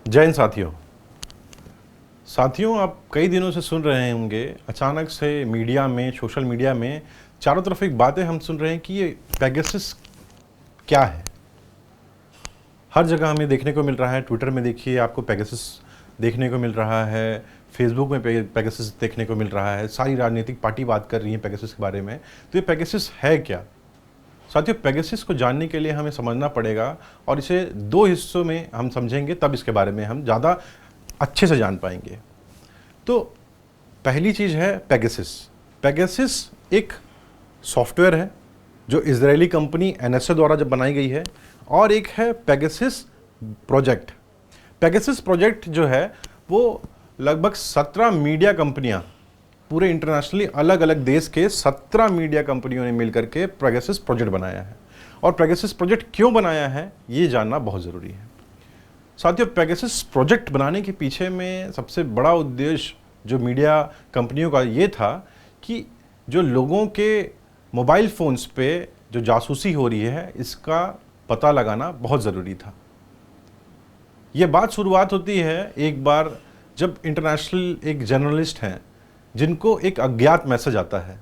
जय हिंद साथियों। आप कई दिनों से सुन रहे होंगे, अचानक से मीडिया में, सोशल मीडिया में चारों तरफ एक बातें हम सुन रहे हैं कि ये पेगासस क्या है। हर जगह हमें देखने को मिल रहा है। ट्विटर में देखिए, आपको पेगासस देखने को मिल रहा है, फेसबुक में पेगासस देखने को मिल रहा है। सारी राजनीतिक पार्टी बात कर रही है पेगासस के बारे में। तो ये पेगासस है क्या? साथियों, पेगासस को जानने के लिए हमें समझना पड़ेगा और इसे दो हिस्सों में हम समझेंगे, तब इसके बारे में हम ज़्यादा अच्छे से जान पाएंगे। तो पहली चीज़ है पेगासस। पेगासस एक सॉफ्टवेयर है जो इजरायली कंपनी एनएसए द्वारा जब बनाई गई है, और एक है पेगासस प्रोजेक्ट। पेगासस प्रोजेक्ट जो है वो लगभग 17 मीडिया कंपनियां, पूरे इंटरनेशनली अलग अलग देश के 17 मीडिया कंपनियों ने मिलकर के पेगासस प्रोजेक्ट बनाया है। और पेगासस प्रोजेक्ट क्यों बनाया है ये जानना बहुत ज़रूरी है। साथियों, पेगासस प्रोजेक्ट बनाने के पीछे में सबसे बड़ा उद्देश्य जो मीडिया कंपनियों का ये था कि जो लोगों के मोबाइल फ़ोन्स पे जो जासूसी हो रही है, इसका पता लगाना बहुत ज़रूरी था। ये बात शुरुआत होती है एक बार जब इंटरनेशनल एक जर्नलिस्ट हैं जिनको एक अज्ञात मैसेज आता है,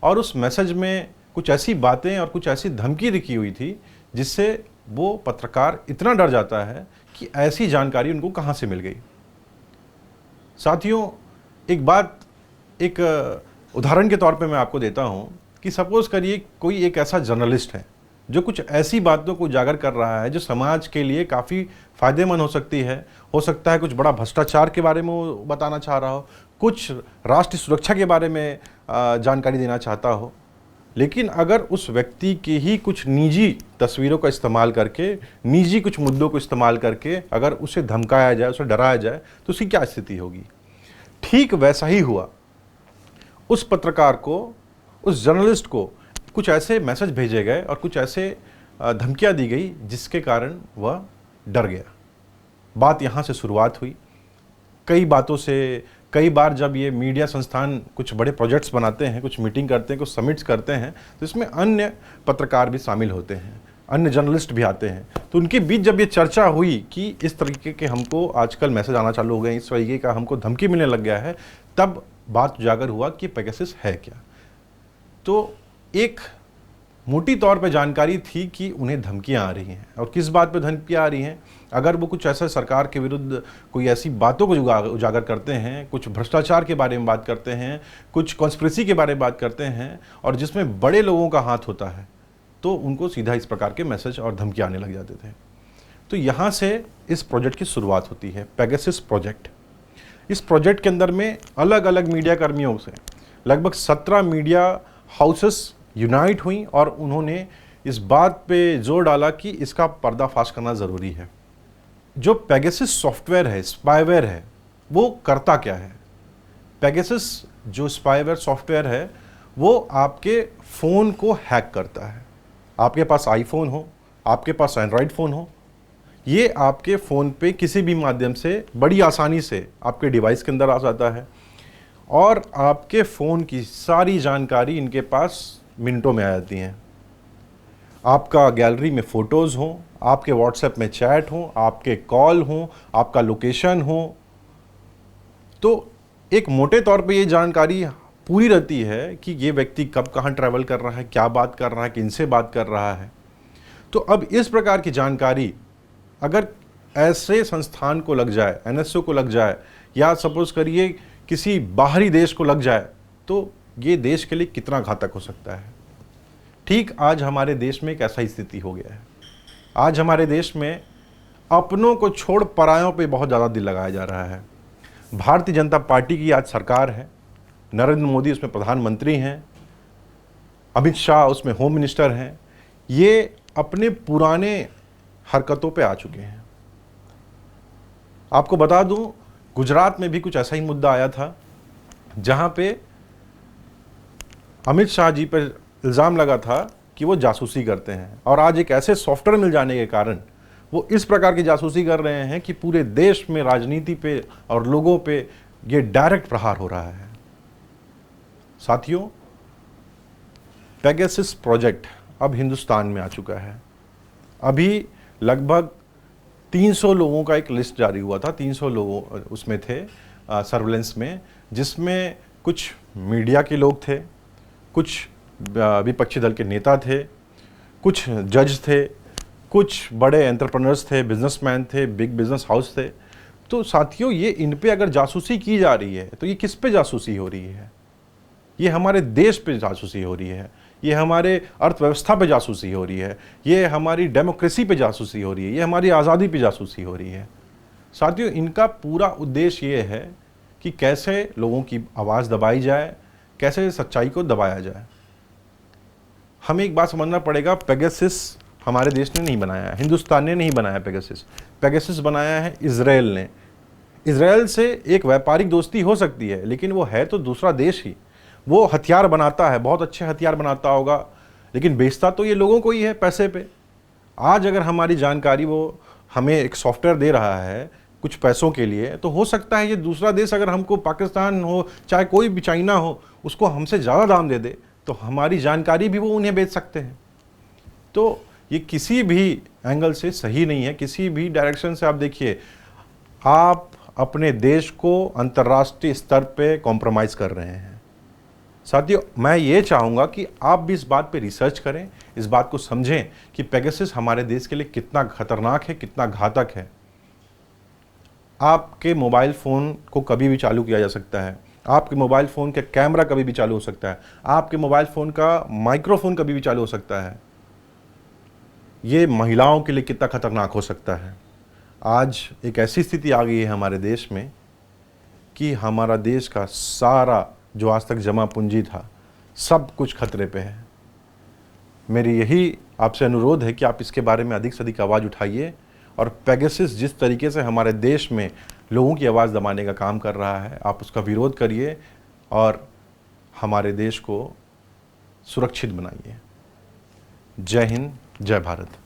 और उस मैसेज में कुछ ऐसी बातें और कुछ ऐसी धमकी लिखी हुई थी जिससे वो पत्रकार इतना डर जाता है कि ऐसी जानकारी उनको कहाँ से मिल गई। साथियों, एक बात, एक उदाहरण के तौर पे मैं आपको देता हूँ कि सपोज़ करिए कोई एक ऐसा जर्नलिस्ट है जो कुछ ऐसी बातों को उजागर कर रहा है जो समाज के लिए काफ़ी फ़ायदेमंद हो सकती है। हो सकता है कुछ बड़ा भ्रष्टाचार के बारे में वो बताना चाह रहा हो, कुछ राष्ट्रीय सुरक्षा के बारे में जानकारी देना चाहता हो। लेकिन अगर उस व्यक्ति की ही कुछ निजी तस्वीरों का इस्तेमाल करके, निजी कुछ मुद्दों को इस्तेमाल करके अगर उसे धमकाया जाए, उसे डराया जाए, तो उसकी क्या स्थिति होगी। ठीक वैसा ही हुआ। उस पत्रकार को, उस जर्नलिस्ट को कुछ ऐसे मैसेज भेजे गए और कुछ ऐसे धमकियां दी गई जिसके कारण वह डर गया। बात यहाँ से शुरुआत हुई। कई बातों से, कई बार जब ये मीडिया संस्थान कुछ बड़े प्रोजेक्ट्स बनाते हैं, कुछ मीटिंग करते हैं, कुछ समिट्स करते हैं, तो इसमें अन्य पत्रकार भी शामिल होते हैं, अन्य जर्नलिस्ट भी आते हैं। तो उनके बीच जब ये चर्चा हुई कि इस तरीके के हमको आजकल मैसेज आना चालू हो गए, इस तरीके का हमको धमकी मिलने लग गया है, तब बात उजागर हुआ कि पेगासस है क्या। तो एक मोटी तौर पे जानकारी थी कि उन्हें धमकियां आ रही हैं, और किस बात पे धमकियां आ रही हैं। अगर वो कुछ ऐसा सरकार के विरुद्ध कोई ऐसी बातों को उजागर करते हैं, कुछ भ्रष्टाचार के बारे में बात करते हैं, कुछ कॉन्स्पिरेसी के बारे में बात करते हैं, और जिसमें बड़े लोगों का हाथ होता है, तो उनको सीधा इस प्रकार के मैसेज और धमकी आने लग जाते थे। तो यहाँ से इस प्रोजेक्ट की शुरुआत होती है, पेगासस प्रोजेक्ट। इस प्रोजेक्ट के अंदर में अलग अलग मीडिया कर्मियों से लगभग 17 मीडिया हाउसेस यूनाइट हुई और उन्होंने इस बात पे जोर डाला कि इसका पर्दाफाश करना ज़रूरी है। जो पेगासस सॉफ्टवेयर है, स्पाईवेयर है, वो करता क्या है। पेगासस जो स्पाईवेयर सॉफ्टवेयर है वो आपके फ़ोन को हैक करता है। आपके पास आईफोन हो, आपके पास एंड्रॉयड फ़ोन हो, ये आपके फ़ोन पे किसी भी माध्यम से बड़ी आसानी से आपके डिवाइस के अंदर आ जाता है, और आपके फ़ोन की सारी जानकारी इनके पास मिनटों में आ जाती हैं। आपका गैलरी में फ़ोटोज़ हों, आपके व्हाट्सएप में चैट हों, आपके कॉल हों, आपका लोकेशन हो, तो एक मोटे तौर पे ये जानकारी पूरी रहती है कि ये व्यक्ति कब कहाँ ट्रैवल कर रहा है, क्या बात कर रहा है, किनसे बात कर रहा है। तो अब इस प्रकार की जानकारी अगर ऐसे संस्थान को लग जाए, एनएसओ को लग जाए, या सपोज़ करिए किसी बाहरी देश को लग जाए, तो ये देश के लिए कितना घातक हो सकता है। ठीक आज हमारे देश में एक ऐसा ही स्थिति हो गया है। आज हमारे देश में अपनों को छोड़ परायों पे बहुत ज़्यादा दिल लगाया जा रहा है। भारतीय जनता पार्टी की आज सरकार है, नरेंद्र मोदी उसमें प्रधानमंत्री हैं, अमित शाह उसमें होम मिनिस्टर हैं। ये अपने पुराने हरकतों पे आ चुके हैं। आपको बता दूं, गुजरात में भी कुछ ऐसा ही मुद्दा आया था जहां पे अमित शाह जी पर इल्ज़ाम लगा था कि वो जासूसी करते हैं, और आज एक ऐसे सॉफ्टवेयर मिल जाने के कारण वो इस प्रकार की जासूसी कर रहे हैं कि पूरे देश में राजनीति पे और लोगों पे ये डायरेक्ट प्रहार हो रहा है। साथियों, पेगासस प्रोजेक्ट अब हिंदुस्तान में आ चुका है। अभी लगभग 300 लोगों का एक लिस्ट जारी हुआ था, 300 लोगों उसमें थे सर्वेलेंस में, जिसमें कुछ मीडिया के लोग थे, कुछ विपक्षी दल के नेता थे, कुछ जज थे, कुछ बड़े एंटरप्रेन्योर्स थे, बिजनेसमैन थे, बिग बिजनेस हाउस थे। तो साथियों, ये इन पे अगर जासूसी की जा रही है तो ये किस पे जासूसी हो रही है? ये हमारे देश पे जासूसी हो रही है, ये हमारे अर्थव्यवस्था पे जासूसी हो रही है, ये हमारी डेमोक्रेसी पे जासूसी हो रही है, ये हमारी आज़ादी पे जासूसी हो रही है। साथियों, इनका पूरा उद्देश्य ये है कि कैसे लोगों की आवाज़ दबाई जाए, कैसे सच्चाई को दबाया जाए। हमें एक बात समझना पड़ेगा, पेगासस हमारे देश ने नहीं बनाया है, हिंदुस्तान ने नहीं बनाया पेगासस। पेगासस बनाया है इजराइल ने। इजराइल से एक व्यापारिक दोस्ती हो सकती है, लेकिन वो है तो दूसरा देश ही। वो हथियार बनाता है, बहुत अच्छे हथियार बनाता होगा, लेकिन बेचता तो ये लोगों को ही है पैसे पे। आज अगर हमारी जानकारी वो हमें एक सॉफ्टवेयर दे रहा है कुछ पैसों के लिए, तो हो सकता है ये दूसरा देश अगर हमको, पाकिस्तान हो चाहे कोई भी, चाइना हो, उसको हमसे ज़्यादा दाम दे दे तो हमारी जानकारी भी वो उन्हें बेच सकते हैं। तो ये किसी भी एंगल से सही नहीं है, किसी भी डायरेक्शन से। आप देखिए, आप अपने देश को अंतर्राष्ट्रीय स्तर पे कॉम्प्रोमाइज़ कर रहे हैं। साथियों, मैं ये चाहूँगा कि आप भी इस बात पे रिसर्च करें, इस बात को समझें कि पेगासस हमारे देश के लिए कितना खतरनाक है, कितना घातक है। आपके मोबाइल फ़ोन को कभी भी चालू किया जा सकता है, आपके मोबाइल फ़ोन का कैमरा कभी भी चालू हो सकता है, आपके मोबाइल फ़ोन का माइक्रोफोन कभी भी चालू हो सकता है। ये महिलाओं के लिए कितना खतरनाक हो सकता है। आज एक ऐसी स्थिति आ गई है हमारे देश में कि हमारा देश का सारा जो आज तक जमा पूंजी था, सब कुछ खतरे पे है। मेरी यही आपसे अनुरोध है कि आप इसके बारे में अधिक से अधिक आवाज़ उठाइए, और पेगासस जिस तरीके से हमारे देश में लोगों की आवाज़ दबाने का काम कर रहा है, आप उसका विरोध करिए और हमारे देश को सुरक्षित बनाइए। जय हिंद, जय भारत।